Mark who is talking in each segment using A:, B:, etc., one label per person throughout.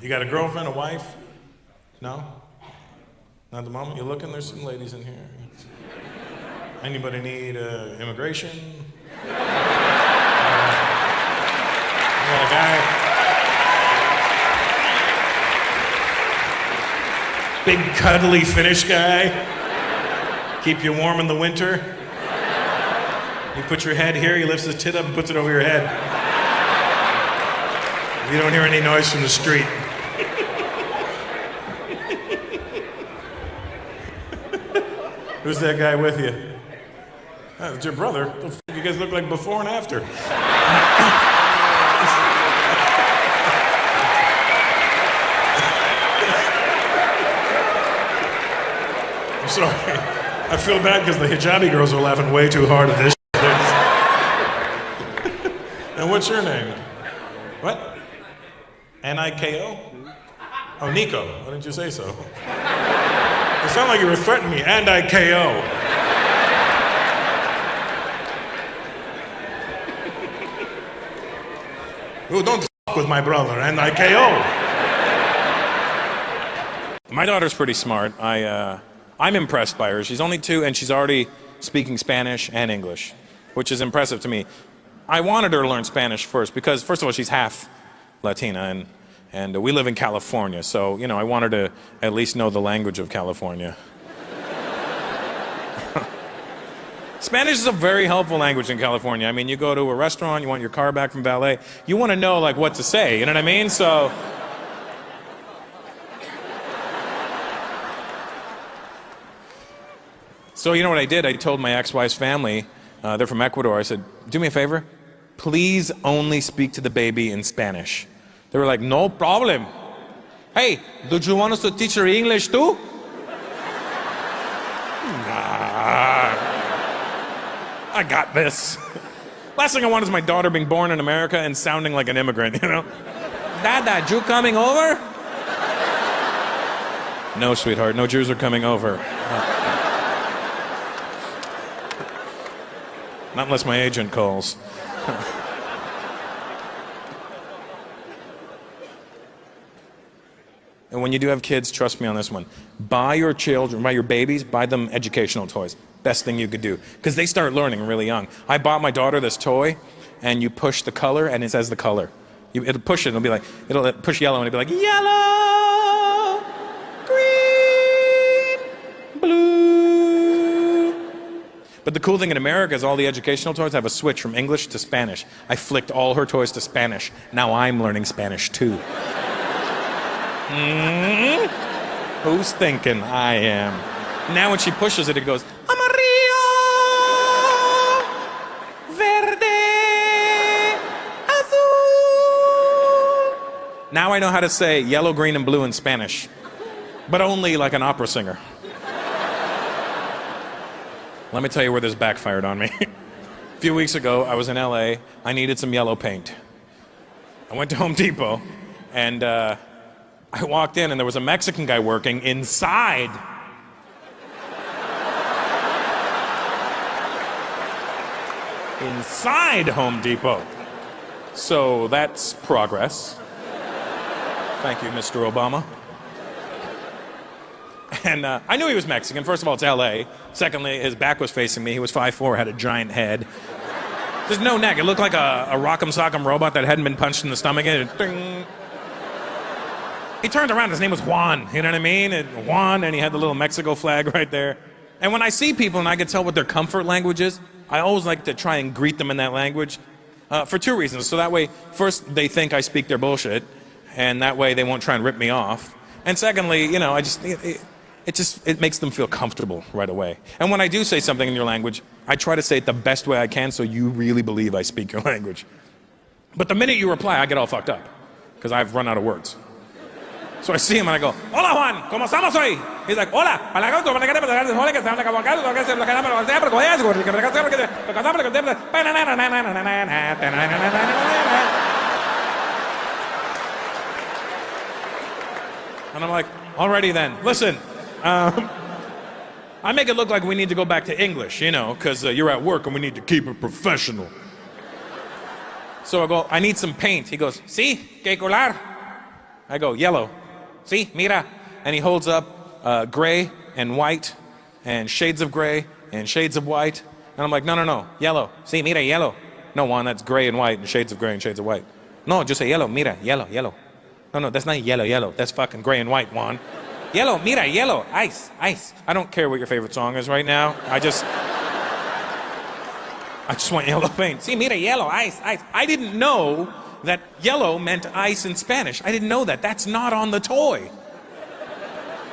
A: You got a girlfriend, a wife? No? Not at the moment? You're looking? There's some ladies in here. Anybody need immigration? You got a guy? Big cuddly Finnish guy? Keep you warm in the winter? You put your head here, he lifts his tit up and puts it over your head. You don't hear any noise from the street. Who's that guy with you? Oh, it's your brother. The f you guys look like before and after. I'm sorry. I feel bad because the hijabi girls are laughing way too hard at this. And what's your name? What? N-I-K-O? Oh, Nico. Why didn't you say so? It sounded like you were threatening me. And I KO. Ooh, don't f with my brother. And I KO. My daughter's pretty smart. I'm impressed by her. She's only 2 and she's already speaking Spanish and English, which is impressive to me. I wanted her to learn Spanish first because, first of all, she's half Latina and we live in California, so, you know, I want her to at least know the language of California. Spanish is a very helpful language in California. I mean, you go to a restaurant, you want your car back from valet, you want to know, like, what to say, you know what I mean? So you know what I did? I told my ex-wife's family, they're from Ecuador, I said, do me a favor, please only speak to the baby in Spanish. They were like, no problem. Hey, do you want us to teach her English too? Nah, I got this. Last thing I want is my daughter being born in America and sounding like an immigrant, you know? Dada, Jew coming over? No, sweetheart, no Jews are coming over. Not unless my agent calls. And when you do have kids, trust me on this one. Buy your children, buy your babies, buy them educational toys. Best thing you could do. Because they start learning really young. I bought my daughter this toy, and you push the color, and it says the color. It'll push it, and it'll push yellow, and it'll be like, yellow, green, blue. But the cool thing in America is all the educational toys have a switch from English to Spanish. I flicked all her toys to Spanish. Now I'm learning Spanish too. Who's thinking I am? Now when she pushes it, it goes, amarillo, verde, azul. Now I know how to say yellow, green, and blue in Spanish, but only like an opera singer. Let me tell you where this backfired on me. A few weeks ago, I was in LA. I needed some yellow paint. I went to Home Depot, and I walked in and there was a Mexican guy working inside. Inside Home Depot. So that's progress. Thank you, Mr. Obama. And I knew he was Mexican. First of all, it's LA. Secondly, his back was facing me. He was 5'4", had a giant head. There's no neck. It looked like a Rock'em Sock'em robot that hadn't been punched in the stomach. And ding. He turned around, his name was Juan, you know what I mean? Juan, and he had the little Mexico flag right there. And when I see people and I can tell what their comfort language is, I always like to try and greet them in that language for 2 reasons. So that way, first, they think I speak their bullshit, and that way they won't try and rip me off. And secondly, you know, it makes them feel comfortable right away. And when I do say something in your language, I try to say it the best way I can so you really believe I speak your language. But the minute you reply, I get all fucked up, because I've run out of words. So I see him and I go, hola Juan, ¿cómo estamos hoy? He's like, hola. And I'm like, alrighty then, listen, I make it look like we need to go back to English, you know, because you're at work and we need to keep it professional. So I go, I need some paint. He goes, sí, que colar. I go, yellow. See, mira. And he holds up gray and white and shades of gray and shades of white. And I'm like, no, no, no, yellow. See, mira, yellow. No, Juan, that's gray and white and shades of gray and shades of white. No, just say yellow, mira, yellow, yellow. No, no, that's not yellow, yellow. That's fucking gray and white, Juan. Yellow, mira, yellow, ice, ice. I don't care what your favorite song is right now. I just want yellow paint. See, mira, yellow, ice, ice. I didn't know that yellow meant ice in Spanish. I didn't know that. That's not on the toy.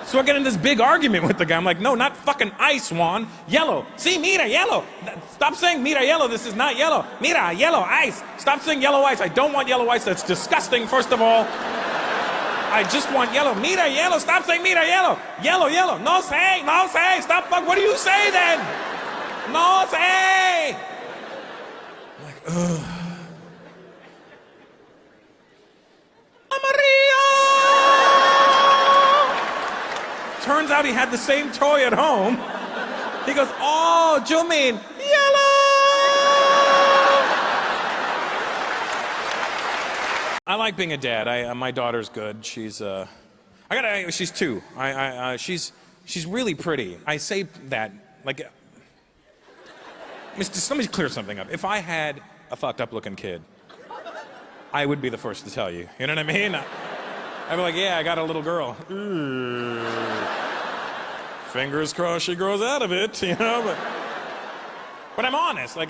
A: So I get in this big argument with the guy. I'm like, no, not fucking ice, Juan. Yellow. See, mira, yellow. Stop saying mira, yellow. This is not yellow. Mira, yellow, ice. Stop saying yellow ice. I don't want yellow ice. That's disgusting, first of all. I just want yellow. Mira, yellow. Stop saying mira, yellow. Yellow, yellow. No say, no say. Stop. Fuck. What do you say then? No say. I'm like, ugh. Turns out he had the same toy at home. He goes, oh, you mean yellow? I like being a dad. My daughter's good. She's she's 2. She's really pretty. I say that like, let me clear something up. If I had a fucked up looking kid, I would be the first to tell you. You know what I mean? I'd be like, yeah, I got a little girl. Fingers crossed she grows out of it, you know, but I'm honest. Like,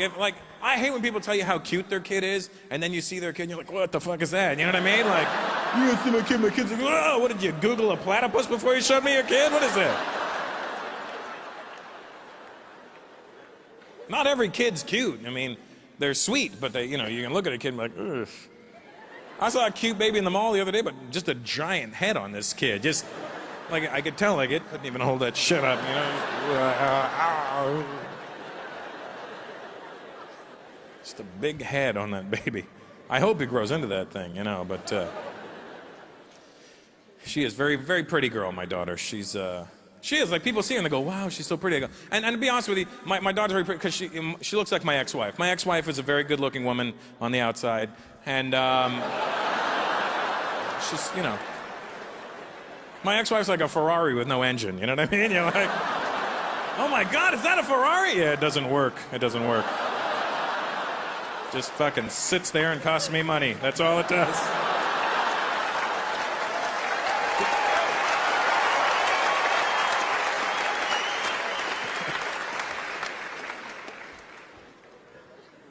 A: I hate when people tell you how cute their kid is, and then you see their kid and you're like, what the fuck is that? You know what I mean? Like, you see my kid's like, oh, what did you Google a platypus before you showed me your kid? What is that? Not every kid's cute. I mean, they're sweet, but you can look at a kid and be like, ugh. I saw a cute baby in the mall the other day, but just a giant head on this kid. Just, like, I could tell, like, it couldn't even hold that shit up, you know? Just a big head on that baby. I hope he grows into that thing, you know, but she is very, very pretty girl, my daughter. She is, like, people see her and they go, wow, she's so pretty. I go, and to be honest with you, my daughter's very pretty because she looks like my ex-wife. My ex-wife is a very good-looking woman on the outside, and she's, you know, my ex-wife's like a Ferrari with no engine, you know what I mean? You're like, oh my God, is that a Ferrari? Yeah, it doesn't work. It doesn't work. Just fucking sits there and costs me money. That's all it does.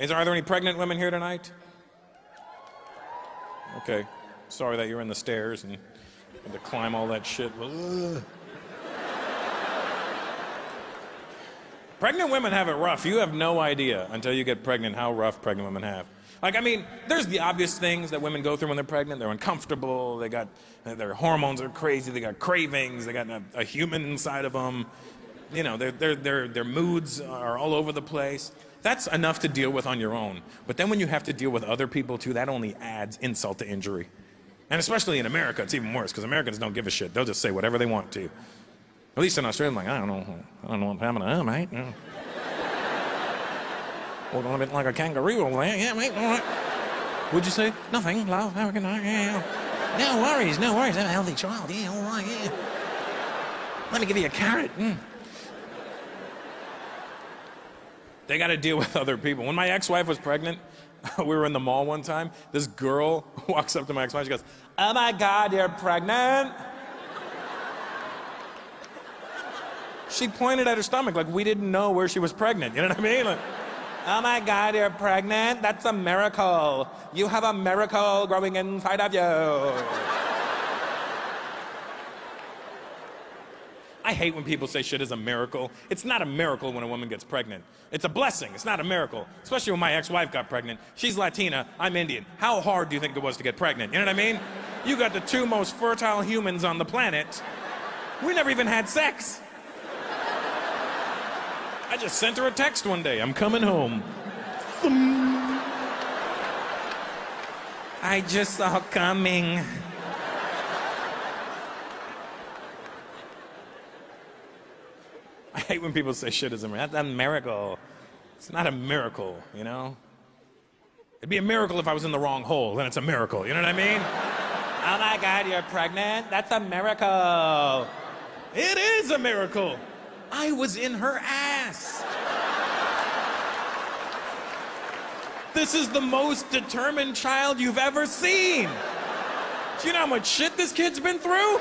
A: Are there any pregnant women here tonight? Okay. Sorry that you're in the stairs and had to climb all that shit. Ugh. Pregnant women have it rough. You have no idea until you get pregnant how rough pregnant women have. Like, I mean, there's the obvious things that women go through when they're pregnant. They're uncomfortable. Their hormones are crazy. They got cravings. They got a human inside of them. You know, their moods are all over the place. That's enough to deal with on your own. But then when you have to deal with other people too, that only adds insult to injury. And especially in America, it's even worse because Americans don't give a shit. They'll just say whatever they want to. At least in Australia, I'm like, I don't know what's happening to her, mate. You know. Walking a bit like a kangaroo over there. Yeah, mate, all right. What'd you say? Nothing, love. Have a good night. Yeah. No worries, no worries. Have a healthy child. Yeah, all right, yeah. Let me give you a carrot. They got to deal with other people. When my ex-wife was pregnant, we were in the mall one time. This girl walks up to my ex-wife. She goes, oh my God, you're pregnant? She pointed at her stomach like we didn't know where she was pregnant. You know what I mean? Like, oh my God, you're pregnant? That's a miracle. You have a miracle growing inside of you. I hate when people say shit is a miracle. It's not a miracle when a woman gets pregnant. It's a blessing. It's not a miracle. Especially when my ex-wife got pregnant. She's Latina. I'm Indian. How hard do you think it was to get pregnant? You know what I mean? You got the 2 most fertile humans on the planet. We never even had sex. I just sent her a text one day. I'm coming home. I just saw coming. I hate when people say shit is a miracle. That's a miracle. It's not a miracle, you know? It'd be a miracle if I was in the wrong hole, then it's a miracle, you know what I mean? Oh my God, you're pregnant? That's a miracle. It is a miracle. I was in her ass. This is the most determined child you've ever seen. Do you know how much shit this kid's been through?